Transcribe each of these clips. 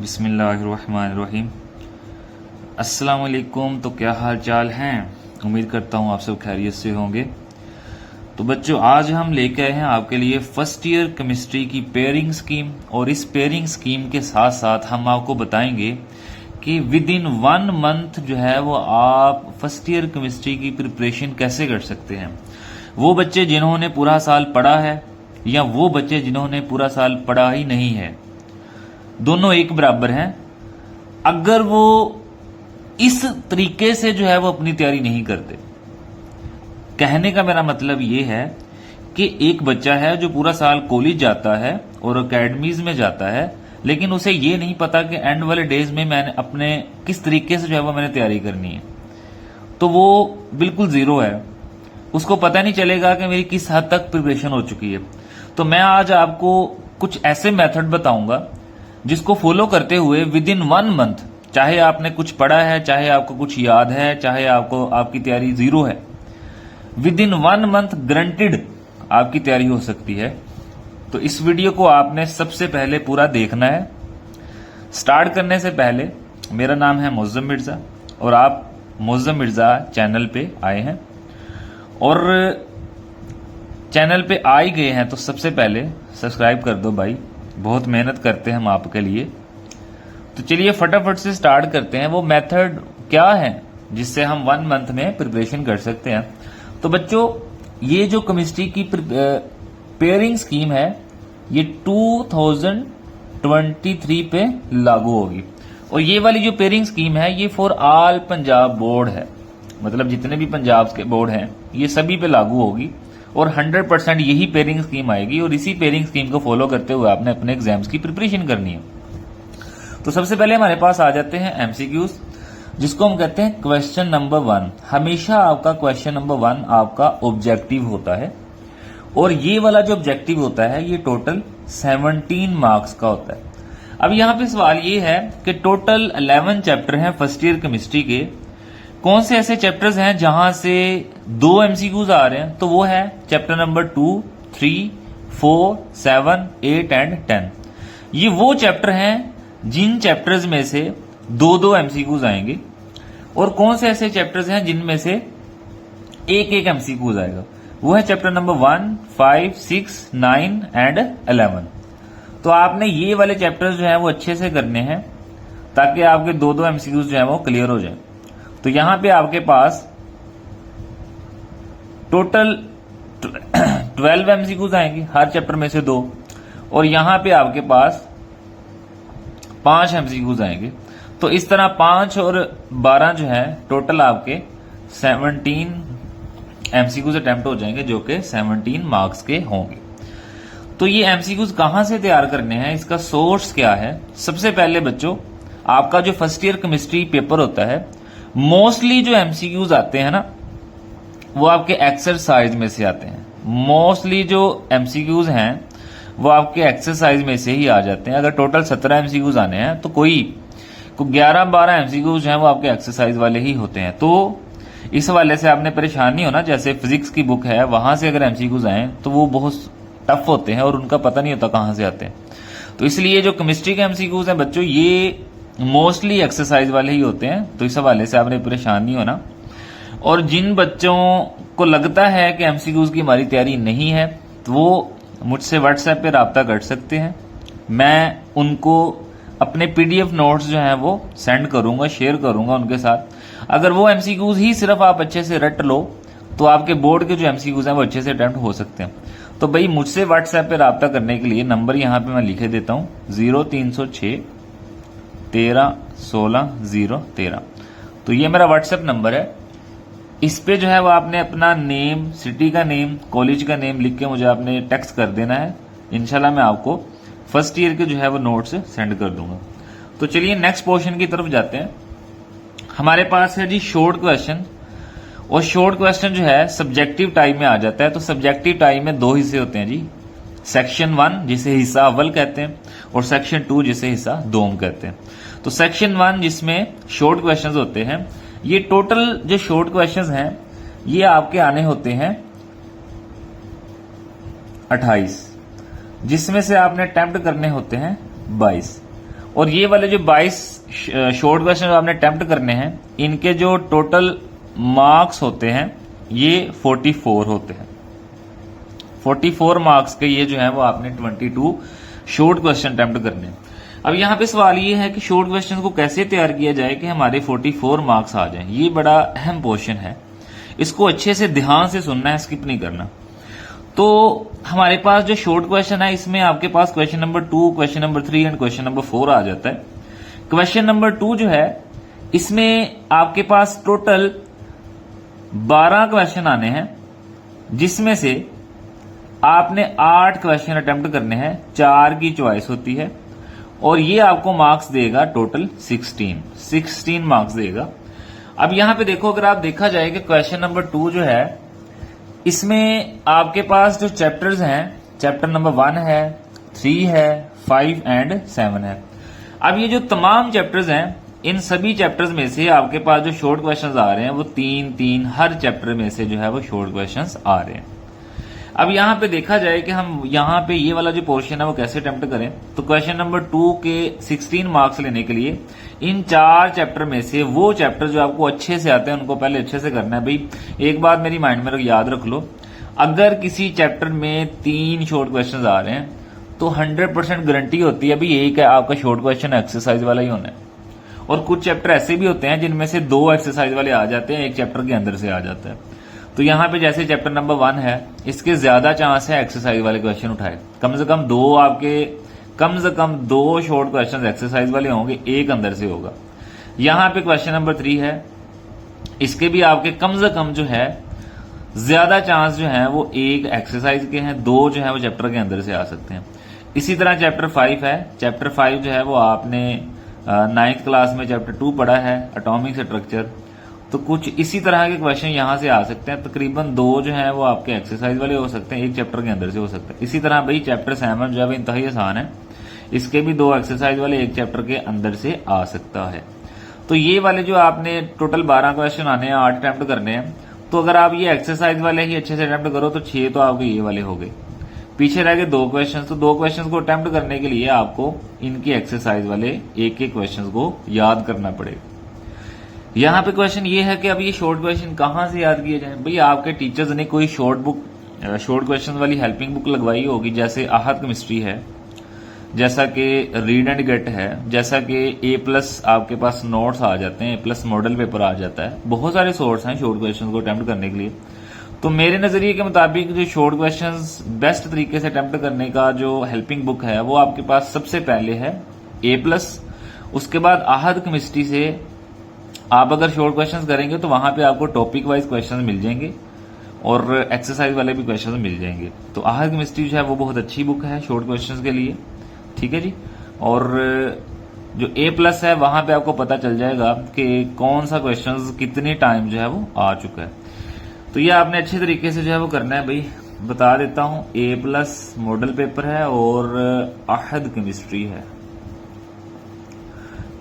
बिस्मिल्लाहिर्रहमानिर्रहीम। अस्सलाम वालेकुम। तो क्या हाल चाल हैं? उम्मीद करता हूँ आप सब खैरियत से होंगे। तो बच्चों, आज हम लेके आए हैं आपके लिए फर्स्ट ईयर केमिस्ट्री की पेयरिंग स्कीम, और इस पेयरिंग स्कीम के साथ साथ हम आपको बताएंगे कि विद इन 1 मंथ जो है वो आप फर्स्ट ईयर केमिस्ट्री की प्रिपरेशन कैसे कर सकते हैं। वो बच्चे जिन्होंने पूरा साल पढ़ा है या वो बच्चे जिन्होंने पूरा साल पढ़ा ही नहीं है, दोनों एक बराबर हैं। अगर वो इस तरीके से जो है वो अपनी तैयारी नहीं करते, कहने का मेरा मतलब ये है कि एक बच्चा है जो पूरा साल कॉलेज जाता है और अकेडमीज में जाता है, लेकिन उसे ये नहीं पता कि एंड वाले डेज में मैंने अपने किस तरीके से जो है वो मैंने तैयारी करनी है, तो वो बिल्कुल जीरो है। उसको पता नहीं चलेगा कि मेरी किस हद तक प्रिपरेशन हो चुकी है। तो मैं आज आपको कुछ ऐसे मेथड बताऊंगा जिसको फॉलो करते हुए विद इन 1 मंथ, चाहे आपने कुछ पढ़ा है, चाहे आपको कुछ याद है, चाहे आपको आपकी तैयारी जीरो है, विद इन 1 मंथ गारंटेड आपकी तैयारी हो सकती है। तो इस वीडियो को आपने सबसे पहले पूरा देखना है। स्टार्ट करने से पहले, मेरा नाम है मुअज़्ज़म मिर्जा और आप मुअज़्ज़म मिर्जा चैनल पे आए हैं, और चैनल पे आ ही गए हैं तो सबसे पहले सब्सक्राइब कर दो भाई, बहुत मेहनत करते हैं हम आपके लिए। तो चलिए फटाफट से स्टार्ट करते हैं। वो मेथड क्या है जिससे हम 1 मंथ में प्रिपरेशन कर सकते हैं। तो बच्चों, ये जो केमिस्ट्री की पेयरिंग स्कीम है ये 2023 पे लागू होगी, और ये वाली जो पेयरिंग स्कीम है ये फॉर ऑल पंजाब बोर्ड है, मतलब जितने भी पंजाब के बोर्ड हैं ये सभी पे लागू होगी, और 100% यही पेयरिंग स्कीम आएगी, और इसी पेयरिंग स्कीम को फॉलो करते हुए आपने अपने एग्जाम्स की प्रिपरेशन करनी है। तो सबसे पहले हमारे पास आ जाते हैं एमसीक्यूज, जिसको हम कहते हैं क्वेश्चन नंबर 1। हमेशा आपका क्वेश्चन नंबर 1 आपका ऑब्जेक्टिव होता है, और ये वाला जो ऑब्जेक्टिव होता है ये टोटल 17 मार्क्स का होता है। अब यहाँ पे सवाल ये है कि टोटल 11 चैप्टर हैं फर्स्ट ईयर केमिस्ट्री के। कौन से ऐसे चैप्टर्स हैं जहां से 2 एमसीक्यूज आ रहे हैं? तो वो है चैप्टर नंबर 2, 3, 4, 7, 8 एंड 10। ये वो चैप्टर हैं जिन चैप्टर्स में से 2-2 एमसीक्यूज आएंगे, और कौन से ऐसे चैप्टर्स हैं जिनमें से एक एमसीक्यूज आएगा? वो है चैप्टर नंबर 1, 5, 6, 9 एंड 11। तो आपने ये वाले चैप्टर्स जो है वो अच्छे से करने हैं ताकि आपके 2-2 एमसीक्यूज जो है वो क्लियर हो जाए। तो यहां पे आपके पास टोटल 12 एमसीक्यूज आएंगे, हर चैप्टर में से 2, और यहां पे आपके पास 5 एमसीक्यूज आएंगे। तो इस तरह 5 और 12 जो है टोटल आपके 17 एमसीक्यूज अटेम्प्ट हो जाएंगे, जो कि 17 मार्क्स के होंगे। तो ये एमसीक्यूज कहां से तैयार करने हैं, इसका सोर्स क्या है? सबसे पहले बच्चों, आपका जो फर्स्ट ईयर केमिस्ट्री पेपर होता है, मोस्टली जो एमसीक्यूज आते हैं ना वो आपके एक्सरसाइज में से आते हैं। मोस्टली जो एमसीक्यूज हैं वो आपके एक्सरसाइज में से ही आ जाते हैं। अगर टोटल 17 एमसीक्यूज आने हैं तो कोई 11-12 एमसीक्यूज हैं वो आपके एक्सरसाइज वाले ही होते हैं। तो इस वाले से आपने परेशान नहीं होना। जैसे फिजिक्स की बुक है, वहां से अगर एमसीक्यूज आए तो वो बहुत टफ होते हैं और उनका पता नहीं होता कहां से आते हैं। तो इसलिए जो केमिस्ट्री के एमसीक्यूज हैं बच्चों, ये मोस्टली एक्सरसाइज वाले ही होते हैं। तो इस हवाले से आपने परेशान नहीं होना। और जिन बच्चों को लगता है कि एमसीक्यूज की हमारी तैयारी नहीं है, तो वो मुझसे व्हाट्सएप पे राब्ता कर सकते हैं। मैं उनको अपने पीडीएफ नोट्स जो हैं वो सेंड करूंगा, शेयर करूंगा उनके साथ। अगर वो एमसीक्यूज ही सिर्फ आप अच्छे से रट लो तो आपके बोर्ड के जो एमसीक्यूज हैं वो अच्छे से अटेम्प्ट हो सकते हैं। तो भाई, मुझसे व्हाट्सएप पे राब्ता करने के लिए नंबर यहां पे मैं लिखे देता हूं, 0306 13 16 013। तो ये मेरा व्हाट्सएप नंबर है। इस पे जो है वो आपने अपना नेम, सिटी का नेम, कॉलेज का नेम लिख के मुझे आपने टेक्स्ट कर देना है। इंशाल्लाह मैं आपको फर्स्ट ईयर के जो है वो नोट्स सेंड कर दूंगा। तो चलिए नेक्स्ट पोर्शन की तरफ जाते हैं। हमारे पास है जी शॉर्ट क्वेश्चन, और शॉर्ट क्वेश्चन जो है सब्जेक्टिव टाइप में आ जाता है। तो सब्जेक्टिव टाइप में 2 हिस्से होते हैं जी, सेक्शन 1 जिसे हिस्सा अव्वल कहते हैं, और सेक्शन 2 जिसे हिस्सा दोम कहते हैं। तो सेक्शन 1 जिसमें शॉर्ट क्वेश्चंस होते हैं, ये टोटल जो शॉर्ट क्वेश्चंस हैं ये आपके आने होते हैं 28, जिसमें से आपने अटेम्प्ट करने होते हैं 22। और ये वाले जो 22 शॉर्ट क्वेश्चन आपने अटेम्प्ट करने हैं, इनके जो टोटल मार्क्स होते हैं ये 44 होते हैं। 44 मार्क्स के ये जो है वो आपने 22 शॉर्ट क्वेश्चन अटेम्प्ट करने हैं। अब यहाँ पे सवाल ये है कि शॉर्ट क्वेश्चन को कैसे तैयार किया जाए कि हमारे 44 मार्क्स आ जाएं। ये बड़ा अहम क्वेश्चन है, इसको अच्छे से ध्यान से सुनना है, स्किप नहीं करना। तो हमारे पास जो शॉर्ट क्वेश्चन है इसमें आपके पास question number 2, question number 3 and question number 4 आ जाता है। क्वेश्चन नंबर 2 जो है इसमें आपके पास टोटल 12 क्वेश्चन आने हैं, जिसमें से आपने 8 क्वेश्चन अटेम्प्ट करने हैं, 4 की चॉइस होती है और ये आपको मार्क्स देगा टोटल 16 मार्क्स देगा। अब यहां पे देखो, अगर आप देखा जाए कि क्वेश्चन नंबर 2 जो है इसमें आपके पास जो चैप्टर्स हैं, चैप्टर नंबर 1 है, 3 है, 5 एंड 7 है। अब ये जो तमाम चैप्टर्स हैं, इन सभी चैप्टर्स में से आपके पास जो शॉर्ट क्वेश्चंस आ रहे हैं वो 3 हर चैप्टर में से जो है वो शॉर्ट क्वेश्चंस आ रहे हैं। अब यहां पे देखा जाए कि हम यहां पे ये वाला जो पोर्शन है वो कैसे अटेम्प्ट करें, तो क्वेश्चन नंबर 2 के 16 मार्क्स लेने के लिए इन 4 चैप्टर में से वो चैप्टर जो आपको अच्छे से आते हैं उनको पहले अच्छे से करना है। भाई एक बात मेरी माइंड में याद रख लो, अगर किसी चैप्टर में 3 शॉर्ट क्वेश्चन आ रहे हैं तो 100% गारंटी होती है भाई एक आपका शॉर्ट क्वेश्चन एक्सरसाइज वाला ही होना है। और कुछ चैप्टर ऐसे भी होते हैं जिनमें से 2 एक्सरसाइज वाले आ जाते हैं, एक चैप्टर के अंदर से आ जाता है। तो यहां पे जैसे चैप्टर नंबर 1 है, इसके ज्यादा चांस है एक्सरसाइज वाले क्वेश्चन उठाए। कम से कम 2 शॉर्ट क्वेश्चन एक्सरसाइज वाले होंगे, एक अंदर से होगा। यहां पे क्वेश्चन नंबर 3 है, इसके भी आपके कम से कम जो है ज्यादा चांस जो है वो एक एक्सरसाइज के हैं, 2 जो है वो चैप्टर के अंदर से आ सकते हैं। इसी तरह चैप्टर 5 है, चैप्टर 5 जो है वो आपने 9th क्लास में चैप्टर 2 पढ़ा है, एटॉमिक स्ट्रक्चर। तो कुछ इसी तरह के क्वेश्चन यहां से आ सकते हैं। तकरीबन 2 जो है वो आपके एक्सरसाइज वाले हो सकते हैं, एक चैप्टर के अंदर से हो सकता है। इसी तरह भाई चैप्टर 7 जो है वो इंतहाई आसान है, इसके भी 2 एक्सरसाइज वाले एक चैप्टर के अंदर से आ सकता है। तो ये वाले जो आपने टोटल 12 क्वेश्चन आने हैं, 8 अटेम्प्ट करने हैं। तो अगर आप ये एक्सरसाइज वाले ही अच्छे से अटेम्प्ट करो तो 6 तो आपके ये वाले हो गए, पीछे रह गए 2 क्वेश्चन। तो 2 क्वेश्चन को अटेम्प्ट करने के लिए आपको इनकी एक्सरसाइज वाले एक क्वेश्चन को याद करना पड़ेगा। यहां पे क्वेश्चन ये है कि अब ये शॉर्ट क्वेश्चन कहां से याद किए जाए। भाई आपके टीचर्स ने कोई शॉर्ट क्वेश्चन वाली हेल्पिंग बुक लगवाई होगी, जैसे आहत केमिस्ट्री है, जैसा कि रीड एंड गेट है, जैसा कि A+ आपके पास नोट्स आ जाते हैं, A+ मॉडल पेपर आ जाता है। बहुत सारे सोर्स हैं शॉर्ट क्वेश्चन को अटेम्प्ट करने के लिए। तो मेरे नजरिए के मुताबिक जो शॉर्ट क्वेश्चंस बेस्ट तरीके से अटेम्प्ट करने का जो हेल्पिंग बुक है वो आपके पास सबसे पहले है A+। उसके बाद आहत केमिस्ट्री से आप अगर शॉर्ट क्वेश्चंस करेंगे तो वहां पे आपको टॉपिक वाइज क्वेश्चंस मिल जाएंगे और एक्सरसाइज वाले भी क्वेश्चंस मिल जाएंगे। तो आहत केमिस्ट्री जो है वो बहुत अच्छी बुक है शॉर्ट क्वेश्चंस के लिए, ठीक है जी। और जो A+ है वहां पे आपको पता चल जाएगा कि कौन सा क्वेश्चंस कितने टाइम जो है वो आ चुका है। तो ये आपने अच्छे तरीके से जो है वो करना है। भाई बता देता हूं, A+ मॉडल पेपर है और आहत केमिस्ट्री है।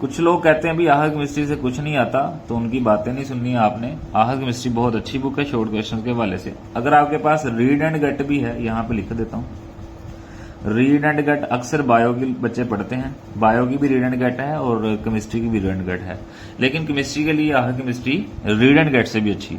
कुछ लोग कहते हैं भाई आहत केमिस्ट्री से कुछ नहीं आता, तो उनकी बातें नहीं सुननी है आपने। आहत केमिस्ट्री बहुत अच्छी बुक है शॉर्ट क्वेश्चन के हवाले से। अगर आपके पास रीड एंड गेट भी है, यहां पे लिख देता हूं, रीड एंड गेट अक्सर बायो के बच्चे पढ़ते हैं, बायो की भी रीड एंड गेट है और केमिस्ट्री की भी रीड एंड गेट है, लेकिन केमिस्ट्री के लिए आहत केमिस्ट्री रीड एंड गेट से भी अच्छी।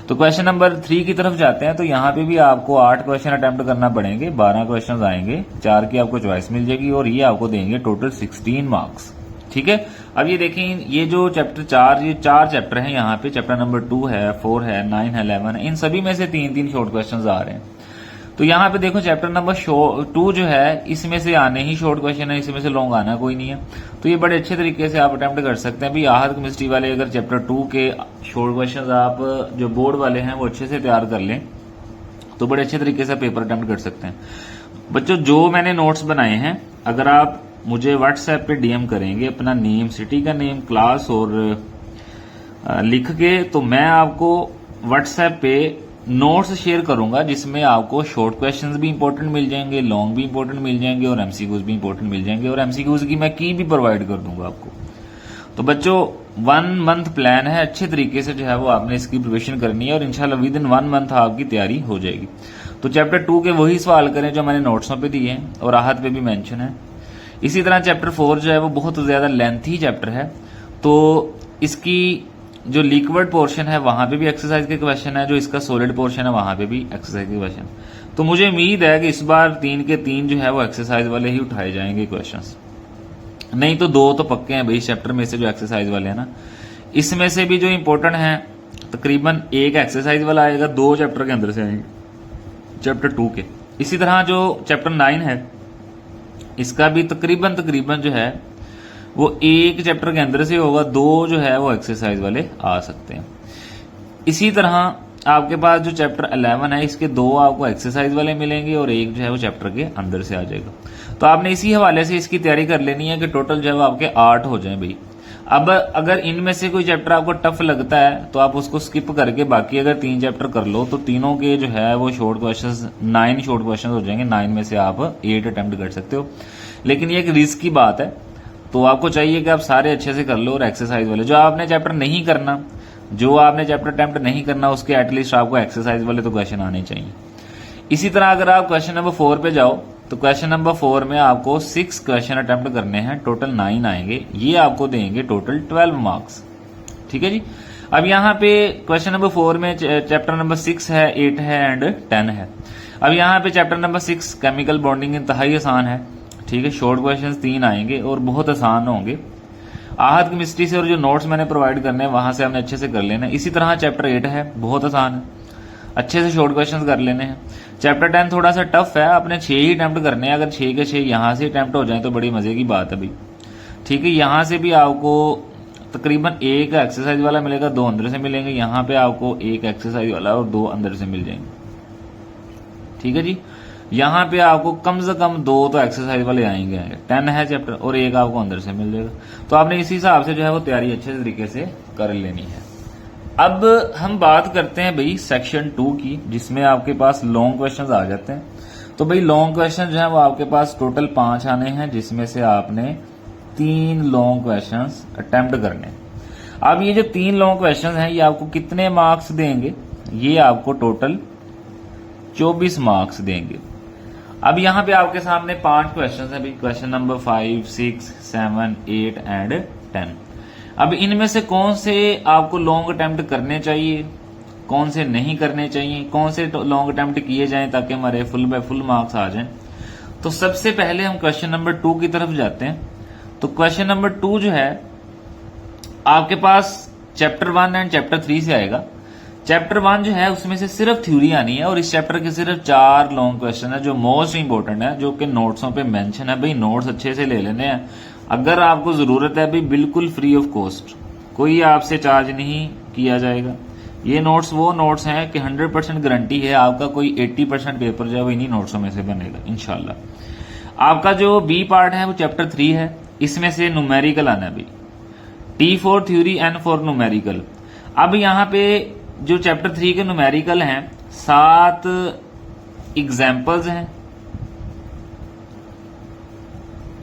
तो क्वेश्चन नंबर 3 की तरफ जाते हैं। तो यहां पे भी आपको 8 क्वेश्चन अटेम्प्ट करना पड़ेंगे, 12 क्वेश्चन आएंगे, 4 की आपको चॉइस मिल जाएगी और ये आपको देंगे टोटल 16 मार्क्स, ठीक है। अब ये देखें, ये जो चैप्टर 4, ये 4 चैप्टर हैं यहाँ पे, चैप्टर नंबर 2 है, 4 है, 9 है, 11 है, इन सभी में से 3 शॉर्ट क्वेश्चंस आ रहे हैं। तो यहाँ पे देखो चैप्टर नंबर 2 जो है इसमें से आने ही शॉर्ट क्वेश्चन है, इसमें से लॉन्ग आना कोई नहीं है। तो ये बड़े अच्छे तरीके से आप अटेम्प्ट कर सकते हैं। भाई आहत केमिस्ट्री वाले अगर चैप्टर 2 के शॉर्ट क्वेश्चन आप जो बोर्ड वाले हैं वो अच्छे से तैयार कर लें तो बड़े अच्छे तरीके से पेपर अटेम्प्ट कर सकते हैं। बच्चों जो मैंने नोट्स बनाए हैं, अगर आप मुझे व्हाट्सएप पे DM करेंगे अपना नेम, सिटी का नेम, क्लास और लिख के, तो मैं आपको व्हाट्सएप पे नोट्स शेयर करूंगा जिसमें आपको शॉर्ट क्वेश्चंस भी इंपॉर्टेंट मिल जाएंगे, लॉन्ग भी इंपॉर्टेंट मिल जाएंगे और MCQs भी इंपॉर्टेंट मिल जाएंगे और MCQs की मैं की भी प्रोवाइड कर दूंगा आपको। तो बच्चों 1 मंथ प्लान है, अच्छे तरीके से जो है वो आपने इसकी प्रिपरेशन करनी है और इंशाल्लाह विद इन 1 मंथ आपकी तैयारी हो जाएगी। तो चैप्टर 2 के वही सवाल करें जो मैंने नोट्सों पे दिए हैं और आहत पे भी मेंशन है। इसी तरह चैप्टर 4 जो है वो बहुत ज्यादा लेंथी चैप्टर है, तो इसकी जो लिक्विड पोर्शन है वहां पे भी एक्सरसाइज के क्वेश्चन है, जो इसका सॉलिड पोर्शन है वहां पे भी एक्सरसाइज के क्वेश्चन। तो मुझे उम्मीद है कि इस बार 3 के 3 जो है वो एक्सरसाइज वाले ही उठाए जाएंगे क्वेश्चंस, नहीं तो 2 तो पक्के हैं भाई इस चैप्टर में से जो एक्सरसाइज वाले हैं ना। इसमें से भी जो इंपॉर्टेंट है तकरीबन 1 एक्सरसाइज वाला आएगा, 2 चैप्टर के अंदर से आएंगे चैप्टर 2 के। इसी तरह जो चैप्टर 9 है इसका भी तकरीबन जो है वो 1 चैप्टर के अंदर से होगा, 2 जो है वो एक्सरसाइज वाले आ सकते हैं। इसी तरह आपके पास जो चैप्टर 11 है इसके 2 आपको एक्सरसाइज वाले मिलेंगे और 1 जो है वो चैप्टर के अंदर से आ जाएगा। तो आपने इसी हवाले से इसकी तैयारी कर लेनी है कि टोटल जो है वो आपके 8 हो जाए भाई। अब अगर इनमें से कोई चैप्टर आपको टफ लगता है तो आप उसको स्किप करके बाकी अगर 3 चैप्टर कर लो तो तीनों के जो है वो शॉर्ट क्वेश्चंस 9 शॉर्ट क्वेश्चंस हो जाएंगे। 9 में से आप 8 अटेम्प्ट कर सकते हो, लेकिन ये एक रिस्क की बात है, तो आपको चाहिए कि आप सारे अच्छे से कर लो। और एक्सरसाइज वाले जो आपने चैप्टर नहीं करना, जो आपने चैप्टर अटेम्प्ट नहीं करना, उसके एटलीस्ट आपको एक्सरसाइज वाले तो क्वेश्चन आने चाहिए। इसी तरह अगर आप क्वेश्चन नंबर 4 पे जाओ तो क्वेश्चन नंबर 4 में आपको 6 क्वेश्चन अटेम्प्ट करने हैं, टोटल 9 आएंगे, ये आपको देंगे टोटल 12 मार्क्स। ठीक है जी। अब यहाँ पे क्वेश्चन नंबर 4 में चैप्टर नंबर 6 है, 8 है एंड 10 है। अब यहाँ पे चैप्टर नंबर 6 केमिकल बॉन्डिंग इंतहाई आसान है, ठीक है। शॉर्ट क्वेश्चन 3 आएंगे और बहुत आसान होंगे। आहत केमिस्ट्री से और जो नोट्स मैंने प्रोवाइड करने हैं वहां से हमने अच्छे से कर लेना है। इसी तरह चैप्टर 8 है, बहुत आसान है, अच्छे से शॉर्ट क्वेश्चंस कर लेने हैं। चैप्टर 10 थोड़ा सा टफ है, आपने 6 ही अटेम्प्ट करने हैं। अगर 6 के 6 यहां से अटेम्प्ट हो जाए तो बड़ी मजे की बात है भाई। ठीक है, यहां से भी आपको तकरीबन 1 एक्सरसाइज वाला मिलेगा, 2 अंदर से मिलेंगे। यहां पे आपको 1 एक्सरसाइज वाला और 2 अंदर से मिल जाएंगे। ठीक है जी। यहां पे आपको कम से कम 2 तो एक्सरसाइज वाले आएंगे। 10 है चैप्टर और 1 आपको अंदर से मिल जाएगा। तो आपने इसी हिसाब से जो है वो तैयारी अच्छे तरीके से कर लेनी है। अब हम बात करते हैं भाई सेक्शन 2 की, जिसमें आपके पास लॉन्ग क्वेश्चंस आ जाते हैं। तो भाई लॉन्ग क्वेश्चन जो है वो आपके पास टोटल 5 आने हैं, जिसमें से आपने 3 लॉन्ग क्वेश्चंस अटेम्प्ट करने हैं। अब ये जो 3 लॉन्ग क्वेश्चंस हैं ये आपको कितने मार्क्स देंगे? ये आपको टोटल 24 मार्क्स देंगे। अब यहां पे आपके सामने 5 क्वेश्चंस हैं भाई, क्वेश्चन नंबर 5, 6, 7, 8 एंड 10। अब इनमें से कौन से आपको लॉन्ग अटेम्प्ट करने चाहिए, कौन से नहीं करने चाहिए, कौन से लॉन्ग अटेम्प्ट किए जाएं ताकि हमारे फुल बाय फुल मार्क्स आ जाएं। तो सबसे पहले हम क्वेश्चन नंबर 2 की तरफ जाते हैं। तो क्वेश्चन नंबर 2 जो है आपके पास चैप्टर 1 एंड चैप्टर 3 से आएगा। चैप्टर 1 जो है उसमें से सिर्फ थ्योरी आनी है और इस चैप्टर के सिर्फ 4 लॉन्ग क्वेश्चन है जो मोस्ट इंपोर्टेंट है, जो कि नोट्सों पे मेंशन है। भाई नोट्स अच्छे से ले लेने हैं, अगर आपको जरूरत है भाई बिल्कुल फ्री ऑफ कॉस्ट, कोई आपसे चार्ज नहीं किया जाएगा। ये नोट्स वो नोट्स हैं कि 100% गारंटी है आपका कोई 80% पेपर जो है वो इन्हीं नोट्सों में से बनेगा इंशाल्लाह। आपका जो बी पार्ट है वो चैप्टर 3 है, इसमें से न्यूमेरिकल आना है भाई, T for theory, N for numerical. अब यहाँ पे जो चैप्टर 3 के न्यूमेरिकल हैं 7 एग्जाम्पल्स हैं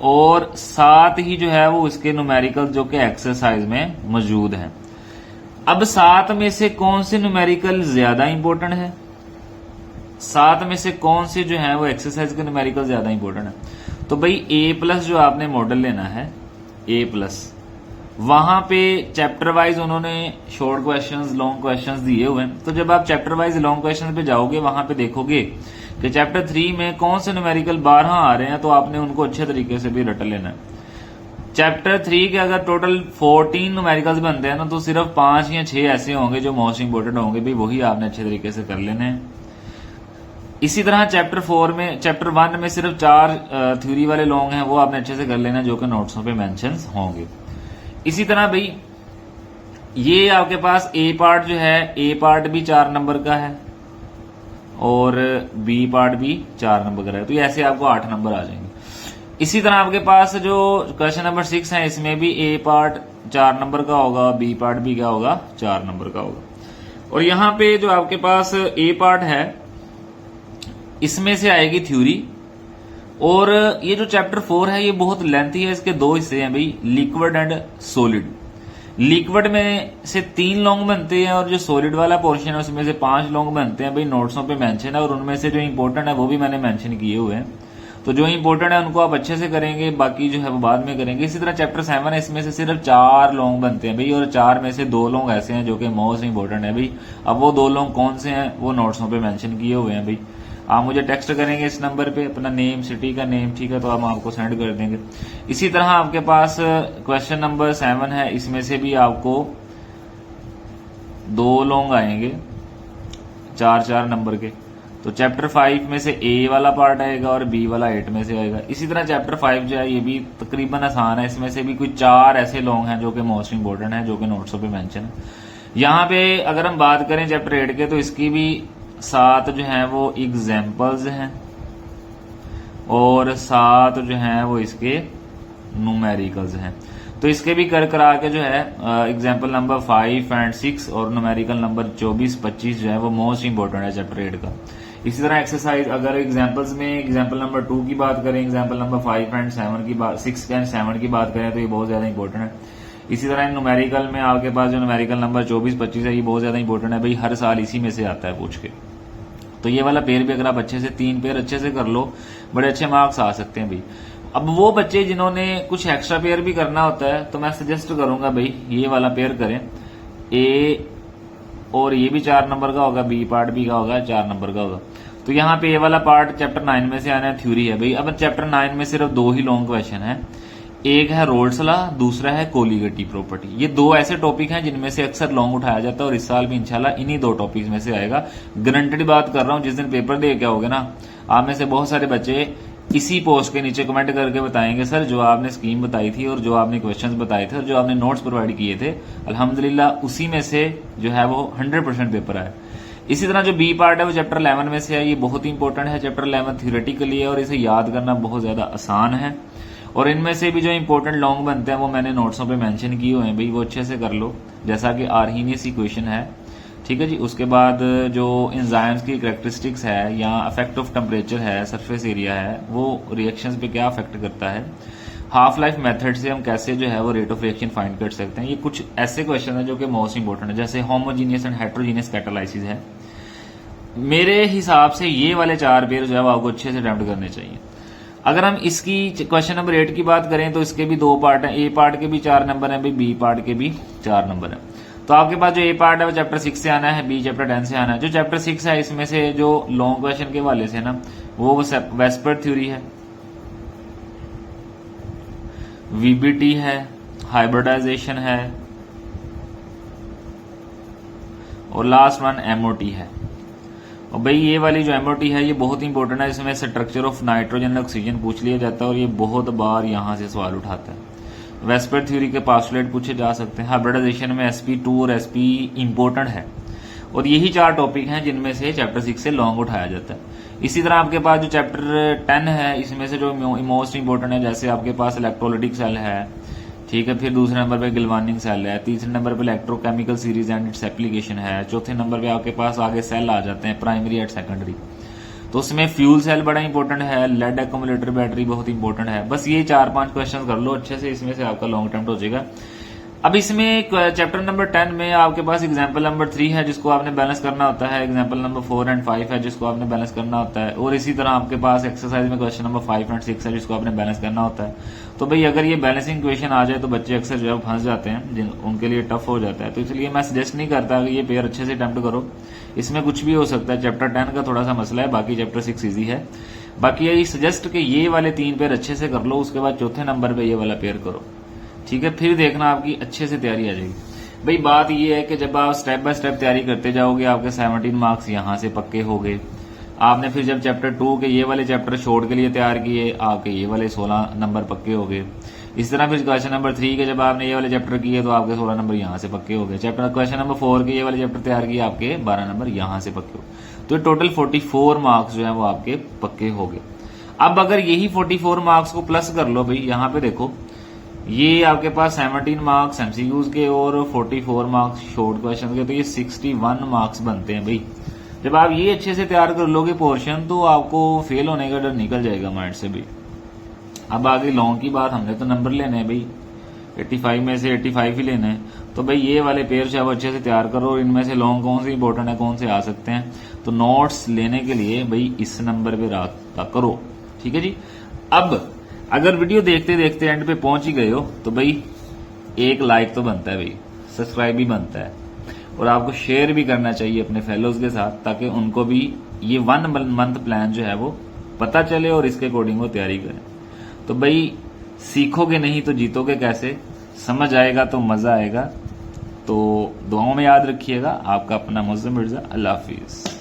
और 7 ही जो है वो इसके न्यूमेरिकल जो कि एक्सरसाइज में मौजूद हैं। अब 7 में से कौन से न्यूमेरिकल ज्यादा इंपॉर्टेंट है, 7 में से कौन से जो है वो एक्सरसाइज के न्यूमेरिकल ज्यादा इंपॉर्टेंट है? तो भाई A+ जो आपने मॉडल लेना है, A+, वहां पे चैप्टर वाइज उन्होंने शॉर्ट क्वेश्चंस, लॉन्ग क्वेश्चंस दिए हुए हैं। तो जब आप चैप्टर वाइज लॉन्ग क्वेश्चंस पे जाओगे वहां पे देखोगे कि चैप्टर 3 में कौन से न्यूमेरिकल 12 आ रहे हैं, तो आपने उनको अच्छे तरीके से भी रट लेना है। चैप्टर 3 के अगर टोटल 14 न्यूमेरिकल्स बनते हैं ना, तो सिर्फ 5 या 6 ऐसे होंगे जो मोस्ट इंपोर्टेंट होंगे, भाई वही आपने अच्छे तरीके से कर लेने हैं। इसी तरह चैप्टर 4 में, चैप्टर 1 में सिर्फ 4 थ्योरी वाले लॉन्ग हैं, वो आपने अच्छे से कर लेना है, जो कि नोट्सों पे मेंशन होंगे। इसी तरह भाई ये आपके पास A पार्ट जो है, A पार्ट भी 4 नंबर का है और B पार्ट भी 4 नंबर का है, तो ऐसे आपको 8 नंबर आ जाएंगे। इसी तरह आपके पास जो क्वेश्चन नंबर 6 है इसमें भी A पार्ट 4 नंबर का होगा, B पार्ट भी क्या होगा, 4 नंबर का होगा। और यहाँ पे जो आपके पास A पार्ट है इसमें से आएगी थ्योरी। और ये जो चैप्टर 4 है ये बहुत लेंथी है, इसके 2 हिस्से हैं भाई, लिक्विड एंड सॉलिड। लिक्विड में से 3 लॉन्ग बनते हैं और जो सॉलिड वाला पोर्शन है उसमें से 5 लॉन्ग बनते हैं। भाई नोट्सों पे मेंशन है और उनमें से जो इंपॉर्टेंट है वो भी मैंने मेंशन किए हुए हैं। तो जो इंपॉर्टेंट है उनको आप अच्छे से करेंगे, बाकी जो है वो बाद में करेंगे। इसी तरह चैप्टर 7 है, इसमें से सिर्फ 4 लॉन्ग बनते हैं भाई, और 4 में से 2 लॉन्ग ऐसे हैं जो कि मोस्ट इंपॉर्टेंट है भाई। अब वो 2 लॉन्ग कौन से हैं वो नोट्सों पे मेंशन किए हुए हैं भाई। आप मुझे टेक्स्ट करेंगे इस नंबर पे अपना नेम, सिटी का नेम, ठीक है, तो हम आपको सेंड कर देंगे। इसी तरह आपके पास क्वेश्चन नंबर 7 है, इसमें से भी आपको 2 लॉन्ग आएंगे 4-4 नंबर के। तो चैप्टर 5 में से ए वाला पार्ट आएगा और बी वाला 8 में से आएगा। इसी तरह चैप्टर 5 जो है ये भी तकरीबन आसान है, इसमें से भी कुछ 4 ऐसे लॉन्ग हैं जो कि मोस्ट इंपोर्टेंट है, जो कि नोट्सों पे मेंशन है। यहाँ पे अगर हम बात करें चैप्टर 8 के, तो इसकी भी 7 जो है वो एग्जाम्पल्स हैं और 7 जो है वो इसके न्यूमेरिकल्स हैं। तो इसके भी कर करा के जो है एग्जाम्पल नंबर 5 एंड 6 और न्यूमेरिकल नंबर 24-25 जो है वो मोस्ट इंपोर्टेंट है चैप्टर 8 का। इसी तरह एक्सरसाइज अगर एग्जाम्पल्स में एग्जाम्पल नंबर 2 की बात करें, एग्जाम्पल नंबर 5 एंड 7 की बात, 6 एंड 7 की बात करें तो ये बहुत ज्यादा इंपॉर्टेंट है। इसी तरह न्यूमेरिकल में आपके पास जो न्यूमेरिकल नंबर 24-25 है ये बहुत ज्यादा इंपॉर्टेंट है भाई, हर साल इसी में से आता है पूछ के। तो ये वाला पेयर भी अगर आप अच्छे से 3 पेयर अच्छे से कर लो, बड़े अच्छे मार्क्स आ सकते हैं भाई। अब वो बच्चे जिन्होंने कुछ एक्स्ट्रा पेयर भी करना होता है तो मैं सजेस्ट करूंगा भाई ये वाला पेयर करें। ए और ये भी 4 नंबर का होगा, बी पार्ट भी का होगा 4 नंबर का होगा। तो यहाँ पे ए वाला पार्ट चैप्टर 9 में से आना है, थ्योरी है भाई। अब चैप्टर 9 में सिर्फ 2 ही लॉन्ग क्वेश्चन है, एक है रोल्स लॉ, दूसरा है कोलीगेटी प्रॉपर्टी। ये 2 ऐसे टॉपिक हैं जिनमें से अक्सर लॉन्ग उठाया जाता है और इस साल भी इंशाल्लाह इन्हीं 2 टॉपिक्स में से आएगा। गारंटेड बात कर रहा हूं, जिस दिन पेपर दे के आओगे ना, आप में से बहुत सारे बच्चे इसी पोस्ट के नीचे कमेंट करके बताएंगे सर जो आपने स्कीम बताई थी और जो आपने क्वेश्चंस बताए थे और जो आपने नोट्स प्रोवाइड किए थे, अल्हम्दुलिल्लाह उसी में से जो है वो 100% पेपर आया। इसी तरह जो बी पार्ट है वो चैप्टर 11 में से है, ये बहुत ही इंपॉर्टेंट है। चैप्टर 11 थ्योरेटिकली है और इसे याद करना बहुत ज्यादा आसान है। और इनमें से भी जो इंपॉर्टेंट लॉन्ग बनते हैं वो मैंने नोट्सों पे मेंशन किए हुए हैं भाई, वो अच्छे से कर लो। जैसा कि आर्हीनियस इक्वेशन है, ठीक है जी। उसके बाद जो एंजाइम्स की कैरेक्टरिस्टिक्स है या इफेक्ट ऑफ टेम्परेचर है, सरफेस एरिया है, वो रिएक्शंस पे क्या अफेक्ट करता है, हाफ लाइफ मेथड से हम कैसे जो है वो रेट ऑफ रिएक्शन फाइंड कर सकते हैं। ये कुछ ऐसे क्वेश्चन है जो कि मोस्ट इंपॉर्टेंट है। जैसे होमोजीनियस एंड हेट्रोजीनियस कैटालाइसिस है, मेरे हिसाब से ये वाले 4 पेयर जो है वो आपको अच्छे से अटेम्प्ट करने चाहिए। अगर हम इसकी क्वेश्चन नंबर 8 की बात करें तो इसके भी 2 पार्ट हैं, ए पार्ट के भी 4 नंबर है, बी पार्ट के भी 4 नंबर है। तो आपके पास जो ए पार्ट है वो चैप्टर 6 से आना है, बी चैप्टर 10 से आना है। जो चैप्टर 6 है इसमें से जो लॉन्ग क्वेश्चन के हवाले से ना वो वेस्पर थ्योरी है, वीबीटी है, हाइब्रिडाइजेशन है और लास्ट वन एमओटी है। और भाई ये वाली जो एमओटी है ये बहुत इंपॉर्टेंट है, इसमें structure of nitrogen and oxygen पूछ लिया जाता है और ये बहुत बार यहां से सवाल उठाता है। वेस्पर थ्योरी के पास्टुलेट पूछे जा सकते हैं। हाइब्रिडाइजेशन में sp2 और sp इंपॉर्टेंट है और यही 4 टॉपिक हैं जिनमें से चैप्टर 6 से लॉन्ग उठाया जाता है। इसी तरह आपके पास जो चैप्टर 10 है इसमें से जो मोस्ट इंपॉर्टेंट है, जैसे आपके पास इलेक्ट्रोलाइटिक सेल है, ठीक है, फिर दूसरे नंबर पे गिल्वानिंग सेल है, तीसरे नंबर पे electrochemical series and its application है, चौथे नंबर पे आपके पास आगे सेल आ जाते हैं प्राइमरी एंड सेकेंडरी। तो उसमें फ्यूल सेल बड़ा इंपॉर्टेंट है, लेड एक्यूमुलेटर बैटरी बहुत इंपॉर्टेंट है। बस ये 4-5 क्वेश्चन कर लो अच्छे से, इसमें से आपका लॉन्ग अटेम्प्ट हो जाएगा। अब इसमें चैप्टर नंबर 10 में आपके पास एग्जाम्पल नंबर 3 है जिसको आपने बैलेंस करना होता है, एग्जाम्पल नंबर 4 एंड 5 है जिसको आपने बैलेंस करना होता है, और इसी तरह आपके पास एक्सरसाइज में क्वेश्चन नंबर 5 एंड 6 है जिसको आपने बैलेंस करना होता है। तो भाई अगर ये बैलेंसिंग क्वेश्चन आ जाए तो बच्चे अक्सर जो है फंस जाते हैं, उनके लिए टफ हो जाता है। तो इसलिए मैं सजेस्ट नहीं करता कि ये पेयर अच्छे से अटेम्प्ट करो, इसमें कुछ भी हो सकता है। चैप्टर 10 का थोड़ा सा मसला है, बाकी चैप्टर 6 ईजी है। बाकी यही सजेस्ट कि ये वाले 3 पेयर अच्छे से कर लो, उसके बाद चौथे नंबर पे ये वाला पेयर करो, ठीक है, फिर देखना आपकी अच्छे से तैयारी आ जाएगी। भाई बात ये है कि जब आप स्टेप बाय स्टेप तैयारी करते जाओगे आपके 17 मार्क्स यहां से पक्के हो गए। आपने फिर जब चैप्टर 2 के ये वाले चैप्टर शॉर्ट के लिए तैयार किए, आपके ये वाले 16 नंबर पक्के हो गए। इस तरह फिर क्वेश्चन नंबर 3 के जब आपने ये वाले चैप्टर किए तो आपके 16 नंबर यहां से पक्के हो गए। चैप्टर क्वेश्चन नंबर 4 के ये वाले चैप्टर तैयार किए, आपके 12 नंबर यहां से पक्के हो। तो टोटल 44 मार्क्स जो है वो आपके पक्के हो गए। अब अगर यही 44 मार्क्स को प्लस कर लो, भाई यहाँ पे देखो ये आपके पास 17 मार्क्स एमसीक्यूज के और 44 मार्क्स शॉर्ट क्वेश्चन के, तो ये 61 मार्क्स बनते हैं भाई। जब आप ये अच्छे से तैयार कर लोगे पोर्शन तो आपको फेल होने का डर निकल जाएगा माइंड से भी। अब आगे लॉन्ग की बात, हमने तो नंबर लेने हैं भाई, 85 में से 85 ही लेने हैं। तो भाई ये वाले पेयर जो है वो अच्छे से तैयार करो और इनमें से लॉन्ग कौन से इंपॉर्टेंट है, कौन से आ सकते हैं। तो नोट्स लेने के लिए भाई इस नंबर पे रब्ता करो, ठीक है जी। अब अगर वीडियो देखते देखते एंड पे पहुंच ही गए हो तो भाई एक लाइक तो बनता है भाई, सब्सक्राइब भी बनता है, और आपको शेयर भी करना चाहिए अपने फेलोज के साथ, ताकि उनको भी ये 1 मंथ प्लान जो है वो पता चले और इसके अकॉर्डिंग वो तैयारी करें। तो भाई सीखोगे नहीं तो जीतोगे कैसे, समझ आएगा तो मजा आएगा। तो दुआओं में याद रखिएगा। आपका अपना मुअज़्ज़म मिर्जा। अल्लाह हाफिज।